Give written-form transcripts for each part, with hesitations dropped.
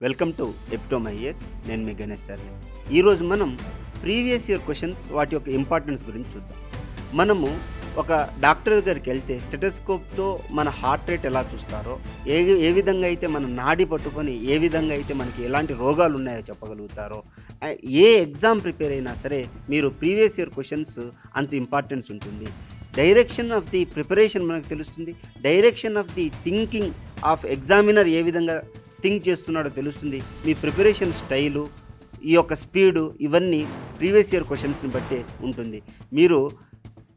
Welcome to Epitome IAS. నేను మీ గణేష్ సార్ని. ఈరోజు మనం ప్రీవియస్ ఇయర్ క్వశ్చన్స్ వాటి యొక్క ఇంపార్టెన్స్ గురించి చూద్దాం. మనము ఒక డాక్టర్ దగ్గరికి వెళ్తే స్టెటోస్కోప్తో మన హార్ట్ రేట్ ఎలా చూస్తారో, ఏ ఏ విధంగా అయితే మన నాడి పట్టుకొని ఏ విధంగా అయితే మనకి ఎలాంటి రోగాలు ఉన్నాయో చెప్పగలుగుతారో, ఏ ఎగ్జామ్ ప్రిపేర్ అయినా సరే మీరు ప్రీవియస్ ఇయర్ క్వశ్చన్స్ అంత ఇంపార్టెన్స్ ఉంటుంది. డైరెక్షన్ ఆఫ్ ది ప్రిపరేషన్ మనకు తెలుస్తుంది. Direction of the thinking of examiner ఏ విధంగా థింక్ చేస్తున్నాడో తెలుస్తుంది. మీ ప్రిపరేషన్ స్టైలు, ఈ యొక్క స్పీడు, ఇవన్నీ ప్రీవియస్ ఇయర్ క్వశ్చన్స్ని బట్టే ఉంటుంది. మీరు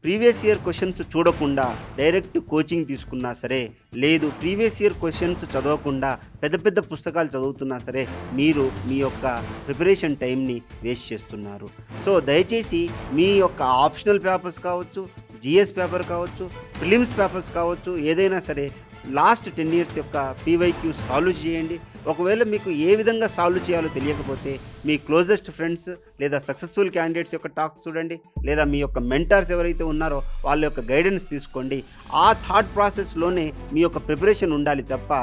ప్రీవియస్ ఇయర్ క్వశ్చన్స్ చూడకుండా డైరెక్ట్ కోచింగ్ తీసుకున్నా సరే, లేదు ప్రీవియస్ ఇయర్ క్వశ్చన్స్ చదవకుండా పెద్ద పెద్ద పుస్తకాలు చదువుతున్నా సరే, మీరు మీ యొక్క ప్రిపరేషన్ టైంని వేస్ట్ చేస్తున్నారు. సో దయచేసి మీ యొక్క ఆప్షనల్ పేపర్స్ కావచ్చు, జిఎస్ పేపర్ కావచ్చు, ప్రిలిమ్స్ పేపర్స్ కావచ్చు, ఏదైనా సరే లాస్ట్ 10 years యొక్క పీవైక్యూ సాల్వ్ చేయండి. ఒకవేళ మీకు ఏ విధంగా సాల్వ్ చేయాలో తెలియకపోతే మీ క్లోజెస్ట్ ఫ్రెండ్స్ లేదా సక్సెస్ఫుల్ క్యాండిడేట్స్ యొక్క టాక్స్ చూడండి, లేదా మీ యొక్క మెంటర్స్ ఎవరైతే ఉన్నారో వాళ్ళ యొక్క గైడెన్స్ తీసుకోండి. ఆ థాట్ ప్రాసెస్లోనే మీ యొక్క ప్రిపరేషన్ ఉండాలి తప్ప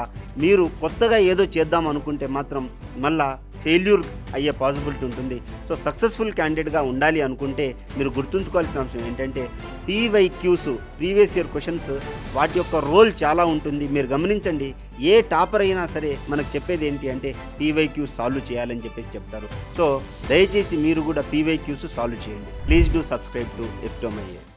మీరు కొత్తగా ఏదో చేద్దాం అనుకుంటే మాత్రం మళ్ళా ఫెయిల్యూర్ అయ్యే పాసిబిలిటీ ఉంటుంది. సో సక్సెస్ఫుల్ క్యాండిడేట్గా ఉండాలి అనుకుంటే మీరు గుర్తుంచుకోవాల్సిన అంశం ఏంటంటే పీవైక్యూస్, ప్రీవియస్ ఇయర్ క్వశ్చన్స్, వాటి యొక్క రోల్ చాలా ఉంటుంది. మీరు గమనించండి, ఏ టాపర్ అయినా సరే మనకు చెప్పేది ఏంటి అంటే పీవైక్యూస్ సాల్వ్ చేయాలని చెప్పేసి చెప్తారు. సో దయచేసి మీరు కూడా పీవైక్యూస్ సాల్వ్ చేయండి. Please do subscribe to Epitome IAS.